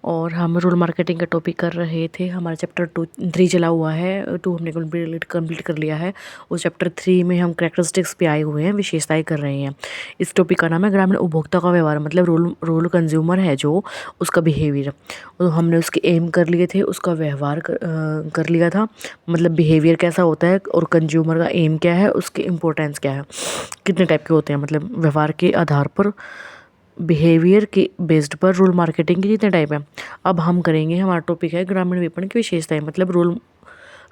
और हम role marketing का टॉपिक कर रहे थे। हमारा चैप्टर 3 चला हुआ है, 2 हमने कंप्लीट कर लिया है। उस चैप्टर 3 में हम कैरेक्टरिस्टिक्स पे आए हुए हैं, विशेषताएं कर रहे हैं। इस टॉपिक का नाम है ग्रामीण उपभोक्ता का व्यवहार, मतलब रोल कंज्यूमर है जो, उसका बिहेवियर। तो हमने उसके एम कर लिए थे, उसका व्यवहार कर लिया था, मतलब बिहेवियर कैसा होता है और कंज्यूमर का एम क्या है, उसकी इम्पोर्टेंस क्या है, कितने टाइप के होते हैं, मतलब व्यवहार के आधार पर, बिहेवियर के बेस्ड पर रोल मार्केटिंग के कितने टाइप है। अब हम करेंगे, हमारा टॉपिक है ग्रामीण विपणन की विशेषताएं, मतलब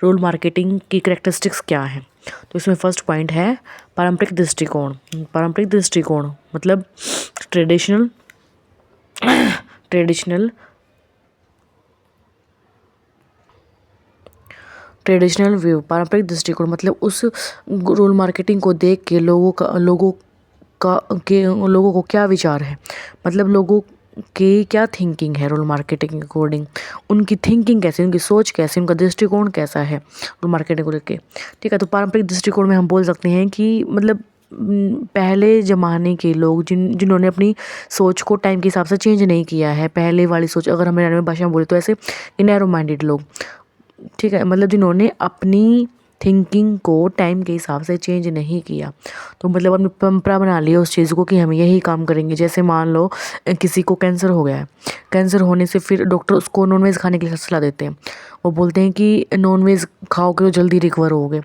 रोल मार्केटिंग की कैरेक्टरिस्टिक्स क्या है। तो इसमें फर्स्ट पॉइंट है पारंपरिक दृष्टिकोण। पारंपरिक दृष्टिकोण मतलब ट्रेडिशनल ट्रेडिशनल ट्रेडिशनल व्यू। पारंपरिक दृष्टिकोण मतलब उस रोल मार्केटिंग को देख के लोगों को क्या विचार है, मतलब लोगों की क्या थिंकिंग है रोल मार्केटिंग के अकॉर्डिंग, उनकी थिंकिंग कैसी, उनकी सोच कैसी, उनका दृष्टिकोण कैसा है रोल मार्केटिंग को लेके। ठीक है, तो पारंपरिक दृष्टिकोण में हम बोल सकते हैं कि मतलब पहले ज़माने के लोग जिन्होंने अपनी सोच को टाइम के हिसाब से चेंज नहीं किया है, पहले वाली सोच, अगर हम हरियाणवी भाषा में बोले तो ऐसे नैरो माइंडेड लोग, ठीक है, मतलब जिन्होंने अपनी थिंकिंग को टाइम के हिसाब से चेंज नहीं किया, तो मतलब अपनी परंपरा बना ली उस चीज़ को कि हम यही काम करेंगे। जैसे मान लो किसी को कैंसर हो गया है, कैंसर होने से फिर डॉक्टर उसको नॉनवेज खाने के लिए सलाह देते हैं। वो बोलते हैं कि नॉनवेज खाओगे तो जल्दी रिकवर होगे,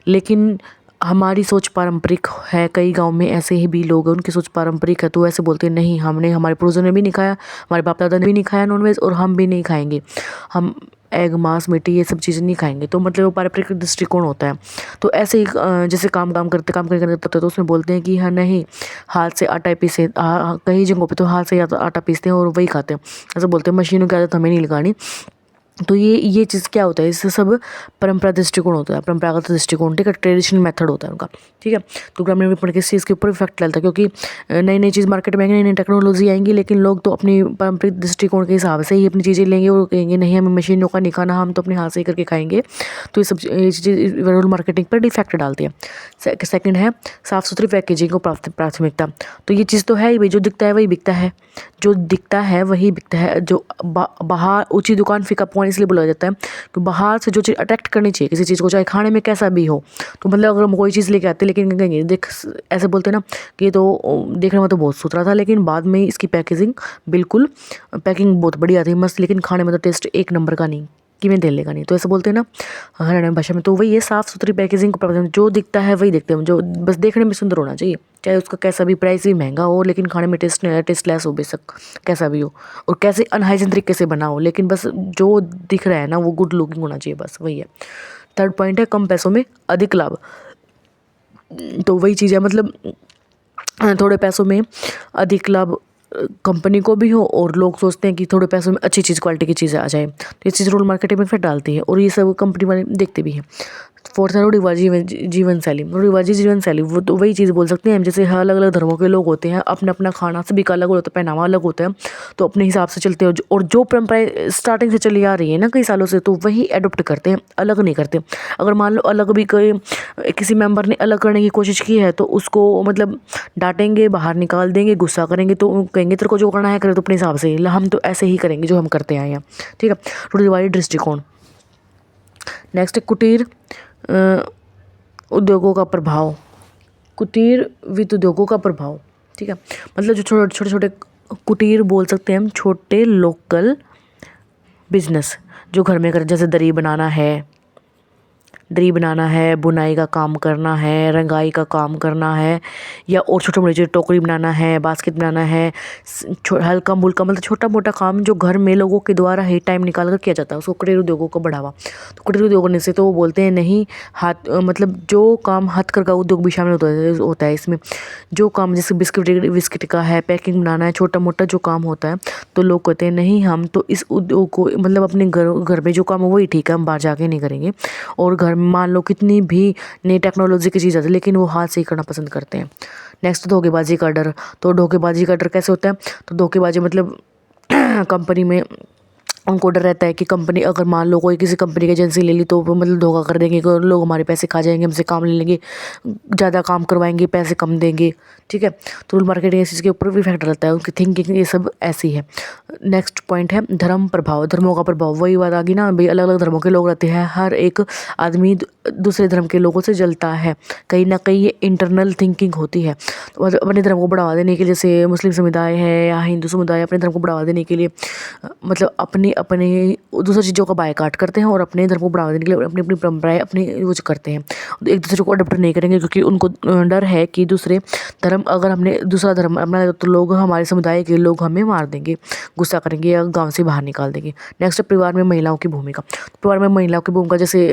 लेकिन हमारी सोच पारंपरिक है, कई गांव में ऐसे ही भी लोग हैं उनकी सोच पारंपरिक है, तो ऐसे बोलते हैं नहीं, हमने, हमारे पूर्वजों ने भी नहीं खाया, हमारे बाप दादा ने भी नहीं खाया नॉनवेज, और हम भी नहीं खाएंगे, हम एग मांस मीट ये सब चीज़ें नहीं खाएंगे। तो मतलब वो पारंपरिक दृष्टिकोण होता है। तो ऐसे ही जैसे काम करते तो उसमें बोलते हैं कि हाँ नहीं, हाथ से आटा पीसे, कई जगहों पे तो हाथ से आटा पीसते हैं और वही खाते हैं, ऐसे बोलते हैं मशीनों की आदत हमें नहीं लगानी। तो ये चीज़ क्या होता है, इससे सब परंपरा दृष्टिकोण होता है, परंपरागत दृष्टिकोण, ठीक है, ट्रेडिशनल मेथड होता है उनका। ठीक है, तो ग्रामीण विपणन किस चीज़ के ऊपर इफेक्ट डालता है, क्योंकि नई नई चीज़ मार्केट में आएंगी, नई नई टेक्नोलॉजी आएंगी, लेकिन लोग तो अपनी पारंपरिक दृष्टिकोण के हिसाब से ही अपनी चीज़ें लेंगे और कहेंगे नहीं, हमें मशीनों का नहीं खाना, हम तो अपने हाथ से ही करके खाएंगे। तो ये सब चीज़ रोल मार्केटिंग पर डिफेक्ट डालती है। सेकंड है साफ़ सुथरी पैकेजिंग को प्राथमिकता। तो ये चीज़ तो है ही भाई, जो दिखता है वही बिकता है, जो दिखता है वही बिकता है। जो बाहर ऊंची दुकान फीका पॉइंट इसलिए बोला जाता है कि बाहर से जो चीज़ अट्रैक्ट करनी चाहिए किसी चीज़ को, चाहे खाने में कैसा भी हो, तो मतलब अगर हम कोई चीज़ लेके आते लेकिन कहेंगे देख, ऐसे बोलते हैं ना कि ये तो देखने में तो बहुत सुथरा था, लेकिन बाद में इसकी पैकेजिंग बिल्कुल, पैकिंग बहुत बढ़िया थी मस्त, लेकिन खाने में तो टेस्ट एक नंबर का नहीं, कि मैं दे लेगा नहीं, तो ऐसे बोलते हैं ना हरियाणवी भाषा में। तो वही है साफ़ सुथरी पैकेजिंग को प्राप्त, जो दिखता है वही देखते हैं, जो बस देखने में सुंदर होना चाहिए, चाहे उसका कैसा भी प्राइस भी महंगा हो, लेकिन खाने में टेस्टलेस हो बेशक, कैसा भी हो, और कैसे अनहाइजीन तरीके से बना हो, लेकिन बस जो दिख रहा है ना वो गुड लुकिंग होना चाहिए, बस वही है। थर्ड पॉइंट है कम पैसों में अधिक लाभ। तो वही चीज़ है, मतलब थोड़े पैसों में अधिक लाभ कंपनी को भी हो, और लोग सोचते हैं कि थोड़े पैसों में अच्छी चीज़, क्वालिटी की चीज़ें आ जाए, तो ये चीज़ रोल मार्केटिंग में फिर डालती है, और ये सब कंपनी वाले देखते भी हैं। फोर्थ है रूढ़िवादी जीवन शैली। रूढ़िवादी जीवन शैली वो तो वही चीज़ बोल सकते हैं हम, जैसे अलग अलग धर्मों के लोग होते हैं, अपना अपना खाना सभी का अलग होता है, पहनावा अलग होता है, तो अपने हिसाब से चलते हैं, और जो परंपराएं स्टार्टिंग से चली आ रही है ना कई सालों से, तो वही एडोप्ट करते हैं, अलग नहीं करते। अगर मान लो अलग भी कोई किसी मेंबर ने अलग करने की कोशिश की है, तो उसको मतलब डांटेंगे, बाहर निकाल देंगे, गुस्सा करेंगे, तो कहेंगे तेरे को जो करना है करे तो अपने हिसाब से, हम तो ऐसे ही करेंगे जो हम करते आए हैं। ठीक है, रूढ़िवादी दृष्टिकोण। नेक्स्ट कुटीर उद्योगों का प्रभाव। कुटीर वित्त उद्योगों का प्रभाव, ठीक है, मतलब जो छोटे छोटे कुटीर बोल सकते हैं हम, छोटे लोकल बिजनेस जो घर में कर, जैसे दरी बनाना है, बुनाई का काम करना है, रंगाई का काम करना है, या और छोटे मोटे टोकरी बनाना है, बास्केट बनाना है, हल्का मुल्का, मतलब छोटा मोटा काम जो घर में लोगों के द्वारा ही टाइम निकाल कर किया जाता है, उसको कुटीर उद्योगों को बढ़ावा। तो कुटीर उद्योग ने से तो वो बोलते हैं नहीं, हाथ मतलब जो काम हथकरघा का उद्योग भी शामिल होता है इसमें, जो काम जैसे बिस्किट का है, पैकिंग बनाना है, छोटा मोटा जो काम होता है, तो लोग कहते हैं नहीं, हम तो इस उद्योग को मतलब अपने घर में जो काम है वही ठीक है, हम बाहर जाके नहीं करेंगे। और घर में मान लो कितनी भी नई टेक्नोलॉजी की चीज़ आती है, लेकिन वो हाथ से ही करना पसंद करते हैं। नेक्स्ट धोखेबाजी का डर। तो धोखेबाजी का डर कैसे होता है, तो धोखेबाजी मतलब कंपनी में उनको डर रहता है कि कंपनी, अगर मान लो कोई किसी कंपनी की एजेंसी ले ली तो वो मतलब धोखा कर देंगे, कि लोग हमारे पैसे खा जाएंगे, हमसे काम ले लेंगे, ज़्यादा काम करवाएंगे, पैसे कम देंगे। ठीक है, तो रूल मार्केटिंग इस चीज़ के ऊपर भी इफेक्ट रहता है, उनकी थिंकिंग ये सब ऐसी है। नेक्स्ट पॉइंट है धर्म प्रभाव, धर्मों का प्रभाव। वही बात आ गई ना भाई, अलग अलग धर्मों के लोग रहते हैं, हर एक आदमी दूसरे धर्म के लोगों से जलता है, कहीं ना कहीं ये इंटरनल थिंकिंग होती है। तो अपने धर्म को बढ़ावा देने के लिए, जैसे मुस्लिम समुदाय है या हिंदू समुदाय, अपने धर्म को बढ़ावा देने के लिए मतलब अपने अपने दूसरी चीज़ों का बायकॉट करते हैं और अपने धर्म को बढ़ावा देने के लिए अपनी अपनी परंपराएं अपनी यूज करते हैं। तो एक दूसरे को अडॉप्ट नहीं करेंगे, क्योंकि उनको डर है कि दूसरे धर्म, अगर हमने दूसरा धर्म अपना तो लोग, हमारे समुदाय के लोग हमें मार देंगे, गुस्सा करेंगे या गांव से बाहर निकाल देंगे। नेक्स्ट है परिवार में महिलाओं की भूमिका। परिवार में महिलाओं की भूमिका, जैसे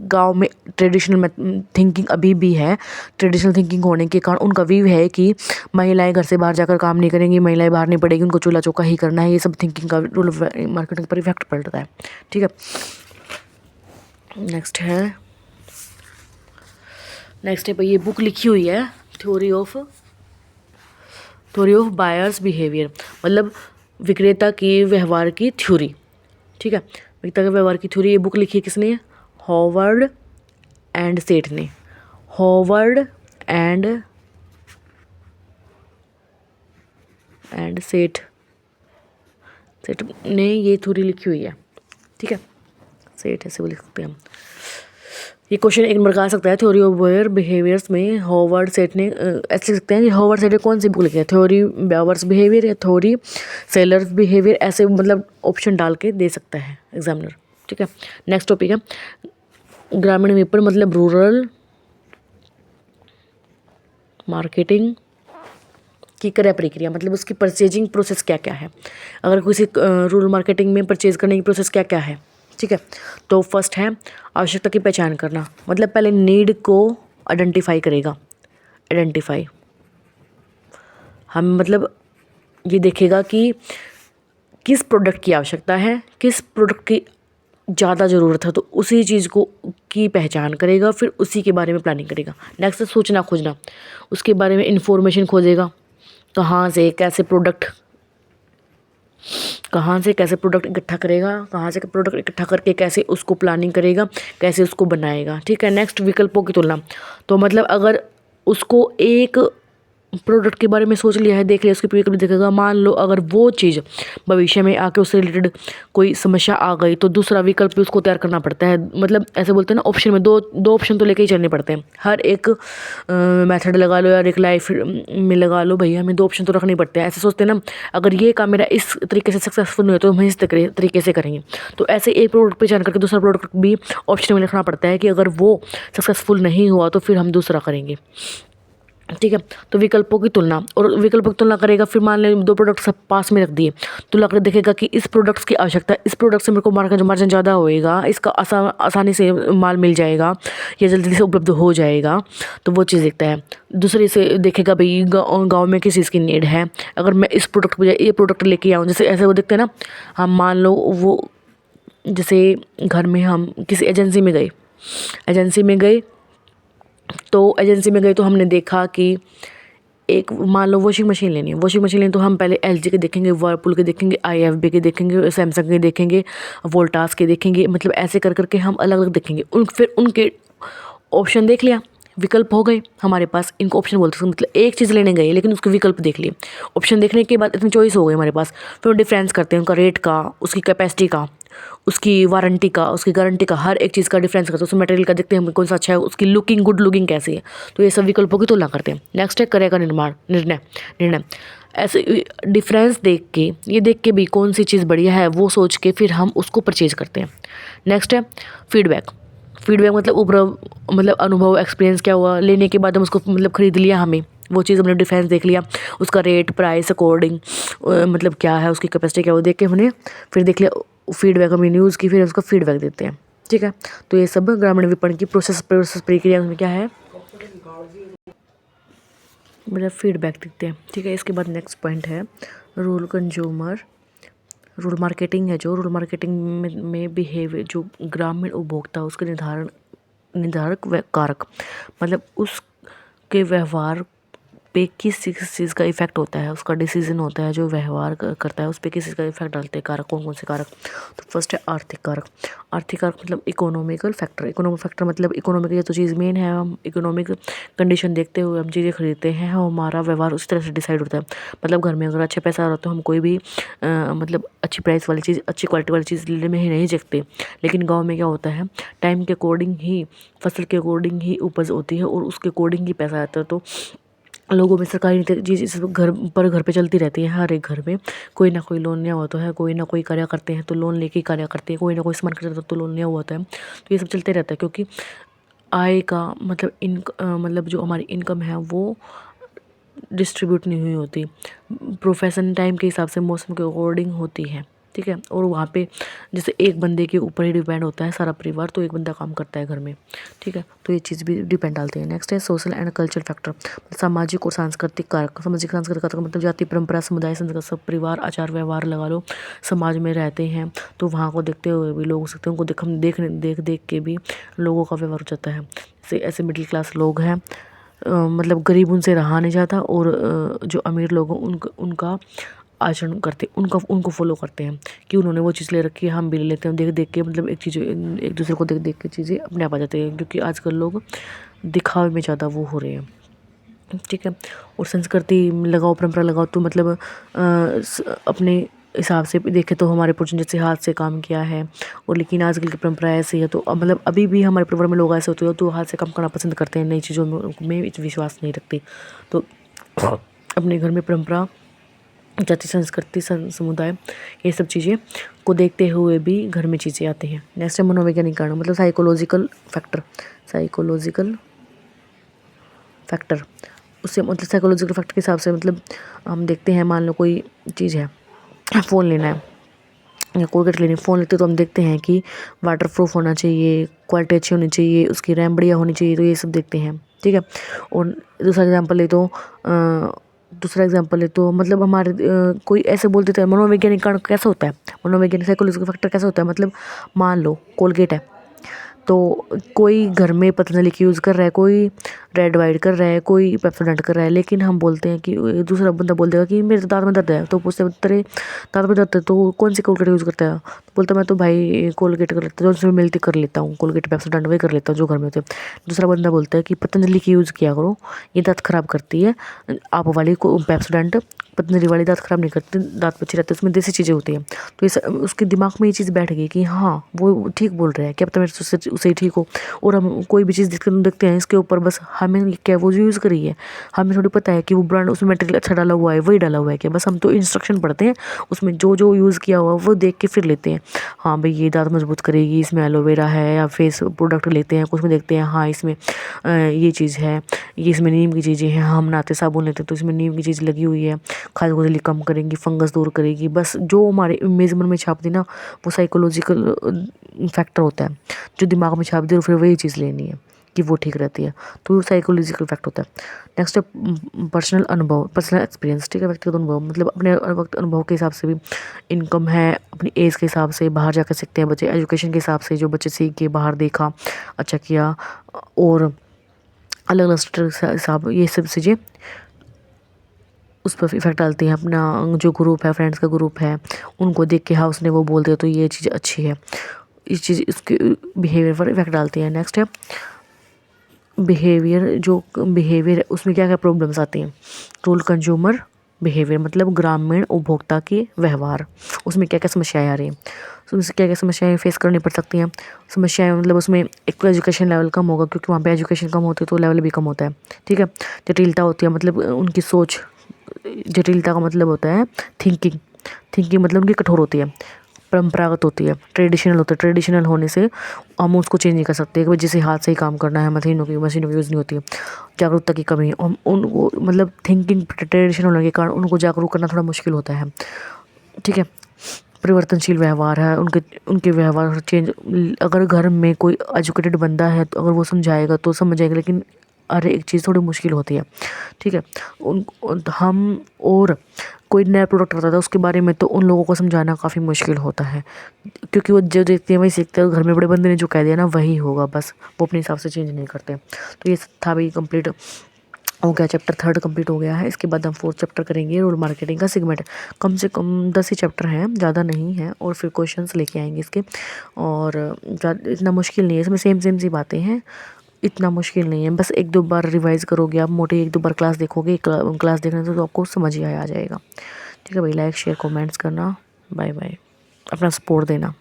गांव में ट्रेडिशनल थिंकिंग अभी भी है। ट्रेडिशनल थिंकिंग होने के कारण उनका व्यू है कि महिलाएं घर से बाहर जाकर काम नहीं करेंगी, महिलाएं बाहर नहीं पड़ेगी, उनको चूल्हा चौका ही करना है। ये सब थिंकिंग का रूल मार्केटिंग पर इफेक्ट पड़ता है। ठीक है, नेक्स्ट है भाई, ये बुक लिखी हुई है थ्योरी ऑफ बायर्स बिहेवियर, मतलब विक्रेता की व्यवहार की थ्योरी। ठीक है, विक्रेता के व्यवहार की थ्योरी, ये बुक लिखी है किसने? हॉवर्ड एंड सेठ ने। हॉवर्ड एंड सेठ ने ये थ्योरी लिखी हुई है। ठीक है, सेठ ऐसे वो लिख सकते हैं हम। ये क्वेश्चन एक नंबर का आ सकता है थ्योरी ऑफ बायर बिहेवियर्स में। हॉवर्ड सेठ ने ऐसे लिख सकते हैं कि हॉवर्ड सेठ ने कौन सी बुक लिखी है, थ्योरी बायर्स बिहेवियर या थ्योरी सेलर्स बिहेवियर, ऐसे मतलब ऑप्शन डाल के दे सकता है एग्जामिनर। ठीक है, नेक्स्ट टॉपिक है ग्रामीण विपणन, मतलब रूरल मार्केटिंग की क्रय प्रक्रिया, मतलब उसकी परचेजिंग प्रोसेस क्या क्या है। अगर किसी रूरल मार्केटिंग में परचेज करने की प्रोसेस क्या क्या है। ठीक है, तो फर्स्ट है आवश्यकता की पहचान करना, मतलब पहले नीड को आइडेंटिफाई करेगा। आइडेंटिफाई हम मतलब ये देखेगा कि किस प्रोडक्ट की आवश्यकता है, किस प्रोडक्ट की ज़्यादा ज़रूरत है, तो उसी चीज़ को की पहचान करेगा, फिर उसी के बारे में प्लानिंग करेगा। नेक्स्ट है सोचना खोजना, उसके बारे में इंफॉर्मेशन खोजेगा, कहाँ से कैसे प्रोडक्ट इकट्ठा करेगा, कहाँ से प्रोडक्ट इकट्ठा करके कैसे उसको प्लानिंग करेगा, कैसे उसको बनाएगा। ठीक है, नेक्स्ट विकल्पों की तुलना, तो मतलब अगर उसको एक प्रोडक्ट के बारे में सोच लिया है, देख लिया, उसके विकल्प देखेगा। मान लो अगर वो चीज़ भविष्य में आके उससे रिलेटेड कोई समस्या आ गई, तो दूसरा विकल्प भी उसको तैयार करना पड़ता है। मतलब ऐसे बोलते हैं ना, ऑप्शन में दो ऑप्शन तो लेके ही चलने पड़ते हैं। हर एक मेथड लगा लो या एक लाइफ में लगा लो, भैया हमें 2 ऑप्शन तो रखने पड़ते हैं। ऐसे सोचते हैं ना, अगर ये काम मेरा इस तरीके से सक्सेसफुल नहीं हो तो हम इस तरीके से करेंगे। तो ऐसे एक प्रोडक्ट पे जान करके दूसरा प्रोडक्ट भी ऑप्शन में लिखना पड़ता है कि अगर वो सक्सेसफुल नहीं हुआ तो फिर हम दूसरा करेंगे। ठीक है, तो विकल्पों की तुलना, और विकल्पों की तुलना करेगा। फिर मान लें 2 प्रोडक्ट सब पास में रख दिए, तुलना कर देखेगा कि इस प्रोडक्ट्स की आवश्यकता, इस प्रोडक्ट से मेरे को मार्जिन ज़्यादा होएगा, इसका आसानी से माल मिल जाएगा या जल्दी से उपलब्ध हो जाएगा, तो वो चीज़ देखता है। दूसरे से देखेगा भाई गाँव में किस चीज़ की नीड है, अगर मैं इस प्रोडक्ट पर ये प्रोडक्ट लेके आऊँ, जैसे ऐसे वो देखते हैं ना। हम मान लो वो जैसे घर में हम किसी एजेंसी में गए, तो एजेंसी में गए तो हमने देखा कि एक मान लो वॉशिंग मशीन लेनी है, तो हम पहले एलजी के देखेंगे, वर्लपूल के देखेंगे, आईएफबी के देखेंगे, सैमसंग के देखेंगे, वोल्टास के देखेंगे, मतलब ऐसे कर करके हम अलग अलग देखेंगे। फिर उनके ऑप्शन देख लिया, विकल्प हो गए हमारे पास, इनको ऑप्शन बोलते हैं। मतलब एक चीज़ लेने गए लेकिन उसके विकल्प देख लिए, ऑप्शन देखने के बाद इतनी चॉइस हो गई हमारे पास। फिर डिफरेंस करते हैं उनका रेट का, उसकी कैपेसिटी का, उसकी वारंटी का, उसकी गारंटी का, हर एक चीज़ का डिफरेंस करते हैं। उसमें मटेरियल का देखते हैं कौन सा अच्छा है, उसकी गुड लुकिंग कैसी है। तो ये सब विकल्पों की तुलना करते हैं। नेक्स्ट है क्रय का निर्णय। ऐसे डिफरेंस देख के भी कौन सी चीज़ बढ़िया है वो सोच के फिर हम उसको परचेज करते हैं। नेक्स्ट है फीडबैक मतलब अनुभव, एक्सपीरियंस क्या हुआ लेने के बाद हम उसको मतलब खरीद लिया, हमें वो चीज़ हमने डिफरेंस देख लिया, उसका रेट प्राइस अकॉर्डिंग मतलब क्या है, उसकी कैपेसिटी क्या, वो देख के हमने फिर देख लिया फीडबैक, हम यूज़ की, फिर उसका फीडबैक देते हैं। ठीक है, तो ये सब ग्रामीण विपणन की प्रोसेस प्रक्रिया में क्या है, मतलब फीडबैक देते हैं। ठीक है, इसके बाद नेक्स्ट पॉइंट है रूरल मार्केटिंग है। जो रूरल मार्केटिंग में बिहेवियर, जो ग्रामीण उपभोक्ता उसके निर्धारक कारक, मतलब उसके व्यवहार पे किस चीज़ का इफेक्ट होता है, उसका डिसीजन होता है, जो व्यवहार करता है उस पर किस चीज़ का इफेक्ट डालते हैं कारक, कौन कौन से कारक। तो फर्स्ट है आर्थिक कारक। आर्थिक कारक मतलब इकोनॉमिकल फैक्टर। इकोनॉमिक फैक्टर मतलब इकोनॉमिक ये तो चीज़ मेन है, हम इकोनॉमिक कंडीशन देखते हुए हम चीज़ें खरीदते हैं, हमारा व्यवहार उस तरह से डिसाइड होता है। मतलब घर में अगर अच्छे पैसा आ रहा तो हम कोई भी मतलब अच्छी प्राइस वाली चीज़, अच्छी क्वालिटी वाली चीज़ लेने में ही नहीं झकते। लेकिन गाँव में क्या होता है, टाइम के अकॉर्डिंग ही, फसल के अकॉर्डिंग ही उपज होती है और उसके अकॉर्डिंग ही पैसा आता है। तो लोगों में सरकारी चीज़ इस घर पे चलती रहती है। हर एक घर में कोई ना कोई लोन लिया होता है, कोई ना कोई कार्य करते हैं तो लोन लेके ही कार्य करते हैं, कोई ना कोई सामान खरीदते तो लोन लिया हुआ होता है। तो ये सब चलते रहता है, क्योंकि आय का मतलब जो हमारी इनकम है वो डिस्ट्रीब्यूट नहीं हुई होती, प्रोफेशन टाइम के हिसाब से, मौसम के अकॉर्डिंग होती है। ठीक है, और वहाँ पे जैसे एक बंदे के ऊपर ही डिपेंड होता है सारा परिवार, तो एक बंदा काम करता है घर में। ठीक है, तो ये चीज़ भी डिपेंड डालती है। नेक्स्ट है सोशल एंड कल्चर फैक्टर, सामाजिक और सांस्कृतिक कारक। सामाजिक सांस्कृतिक कारक मतलब जाति, परंपरा, समुदाय, संस्कृति, सब परिवार, आचार व्यवहार लगा लो, समाज में रहते हैं तो वहाँ को देखते हुए भी लोग हो सकते हैं, उनको देख के भी लोगों का व्यवहार हो जाता है। जैसे ऐसे मिडिल क्लास लोग हैं, मतलब गरीब उनसे रहा नहीं जाता, और जो अमीर लोग हैं उनका आचरण करते, उनको फॉलो करते हैं कि उन्होंने वो चीज़ ले रखी है, हम भी ले लेते हैं। देख देख के मतलब एक दूसरे को देख देख के चीज़ें अपने आप आ जाते हैं, क्योंकि आजकल लोग दिखावे में ज़्यादा वो हो रहे हैं। ठीक है, और संस्कृति लगाओ, परंपरा लगाओ, तो मतलब अपने हिसाब से देखे तो हमारे पूर्वज जैसे हाथ से काम किया है, और लेकिन आजकल की परंपरा ऐसी है, तो मतलब अभी भी हमारे परिवार में लोग ऐसे होते हैं तो हाथ से काम करना पसंद करते हैं, नई चीज़ों में विश्वास नहीं रखते। तो अपने घर में परंपरा, जाति, संस्कृति, समुदाय, ये सब चीज़ें को देखते हुए भी घर में चीज़ें आती हैं। नेक्स्ट है मनोवैज्ञानिक कारण, मतलब साइकोलॉजिकल फैक्टर। साइकोलॉजिकल फैक्टर उससे मतलब साइकोलॉजिकल फैक्टर के हिसाब से मतलब हम देखते हैं, मान लो कोई चीज़ है, फ़ोन लेना है या कोलगेट लेनी, फ़ोन लेते तो हम देखते हैं कि वाटर प्रूफ होना चाहिए, क्वालिटी अच्छी होनी चाहिए, उसकी रैम बढ़िया होनी चाहिए, तो ये सब देखते हैं। ठीक है, और दूसरा एग्जांपल ले तो मतलब हमारे कोई ऐसे बोल देता है, मनोवैज्ञानिक कारण कैसा होता है, मनोवैज्ञानिक साइकोलॉजिकल फैक्टर कैसा होता है, मतलब मान लो कोलगेट है, तो कोई घर में पतंजलि की यूज़ कर रहा है, कोई रेड वाइट कर रहा है, कोई पेप्सोडेंट कर रहा है, लेकिन हम बोलते हैं कि दूसरा बंदा बोल देगा कि मेरे दांत में दर्द है, तो पूछते हैं तेरे दांत में दर्द है तो कौन सी कोलगेट यूज़ करता है, तो बोलता मैं तो भाई कोलगेट कर लेता हूँ, जो उसमें मिलती कर लेता हूँ, कोलगेट पेप्सोडेंट वही कर लेता हूँ जो घर में होते हैं। दूसरा बंदा बोलता है कि पतंजलि की यूज़ किया करो, ये दांत ख़राब करती है, आप वाली को पेप्सोडेंट पतंजलि वाली दांत ख़राब नहीं करती, दांत बच्चे रहते हैं, उसमें देसी चीज़ें होती हैं। तो इस उसके दिमाग में ये चीज़ बैठ गई कि हाँ वो ठीक बोल रहे हैं, क्या पता मेरे उससे ठीक हो। और हम कोई भी चीज़ देखते हैं इसके ऊपर, बस हमें क्या वो जो यूज़ करी है, हमें थोड़ी पता है कि वो ब्रांड उसमें मटेरियल अच्छा डाला हुआ है, वही डाला हुआ है क्या, बस हम तो इंस्ट्रक्शन पढ़ते हैं, उसमें जो जो यूज़ किया हुआ वो देख के फिर लेते हैं। हाँ भाई ये दांत मजबूत करेगी, इसमें एलोवेरा है, या फेस प्रोडक्ट लेते हैं उसमें देखते हैं हाँ इसमें ये चीज़ है, ये इसमें नीम की चीज़ें हैं, हम नहाते साबुन लेते हैं तो इसमें नीम की चीज़ लगी हुई है, खाज खुजली कम करेंगी, फंगस दूर करेगी, बस जो हमारे इमेज मन में छाप दी ना, वो साइकोलॉजिकल फैक्टर होता है, जो दिमाग में छाप दे फिर वही चीज़ लेनी है कि वो ठीक रहती है, तो वो साइकोलॉजिकल फैक्ट होता है। नेक्स्ट है पर्सनल अनुभव, पर्सनल एक्सपीरियंस। ठीक है, व्यक्तिगत अनुभव मतलब अपने वक्त अनुभव के हिसाब से भी इनकम है, अपनी एज के हिसाब से बाहर जाकर सीखते हैं बच्चे, एजुकेशन के हिसाब से जो बच्चे सीख के बाहर देखा, अच्छा किया, और अलग अलग स्टेट का हिसाब, ये सब चीज़ें उस पर इफेक्ट डालती हैं। अपना जो ग्रुप है, फ्रेंड्स का ग्रुप है, उनको देख के हाँ उसने वो बोल दिया तो ये चीज़ अच्छी है, इस चीज़ इसके बिहेवियर पर इफेक्ट डालती है। नेक्स्ट है बिहेवियर, जो बिहेवियर है उसमें क्या क्या प्रॉब्लम्स आती हैं। रूरल कंज्यूमर बिहेवियर मतलब ग्रामीण उपभोक्ता के व्यवहार, उसमें क्या क्या समस्याएं आ रही हैं, उसमें क्या क्या समस्याएं फेस करनी पड़ सकती हैं। समस्याएं मतलब उसमें एक तो एजुकेशन लेवल कम होगा, क्योंकि वहाँ पे एजुकेशन कम होती है तो लेवल भी कम होता है। ठीक है, जटिलता होती है, मतलब उनकी सोच, जटिलता का मतलब होता है थिंकिंग मतलब उनकी कठोर होती है, परंपरागत होती है, ट्रेडिशनल होता है, ट्रेडिशनल होने से हम उसको चेंज नहीं कर सकते कि जैसे हाथ से ही काम करना है, मशीनों की यूज़ नहीं होती है। जागरूकता की कमी, हम उनको मतलब थिंकिंग ट्रेडिशनल होने के कारण उनको जागरूक करना थोड़ा मुश्किल होता है। ठीक है, परिवर्तनशील व्यवहार है, उनके उनके व्यवहार चेंज, अगर घर में कोई एजुकेटेड बंदा है तो अगर वो समझाएगा तो समझ जाएगा, लेकिन अरे एक चीज़ थोड़ी मुश्किल होती है। ठीक है, हम और कोई नया प्रोडक्ट आता था उसके बारे में तो उन लोगों को समझाना काफ़ी मुश्किल होता है, क्योंकि वो जो देखते हैं वही सीखते हैं, घर में बड़े बंदे ने जो कह दिया ना वही होगा, बस वो अपने हिसाब से चेंज नहीं करते। तो ये था भाई कंप्लीट हो गया, चैप्टर 3 कंप्लीट हो गया है। इसके बाद हम 4th चैप्टर करेंगे, रोल मार्केटिंग का सेगमेंट। कम से कम 10 ही चैप्टर हैं, ज़्यादा नहीं है, और फिर क्वेश्चंस लेके आएंगे इसके। और इतना मुश्किल नहीं है, इसमें सेम सेम सी बातें हैं, इतना मुश्किल नहीं है। बस 1-2 बार रिवाइज करोगे आप, मोटे 1-2 बार क्लास देखोगे, क्लास देखने से तो आपको समझ ही आ जाएगा। ठीक है भाई, लाइक शेयर कमेंट्स करना, बाय बाय, अपना सपोर्ट देना।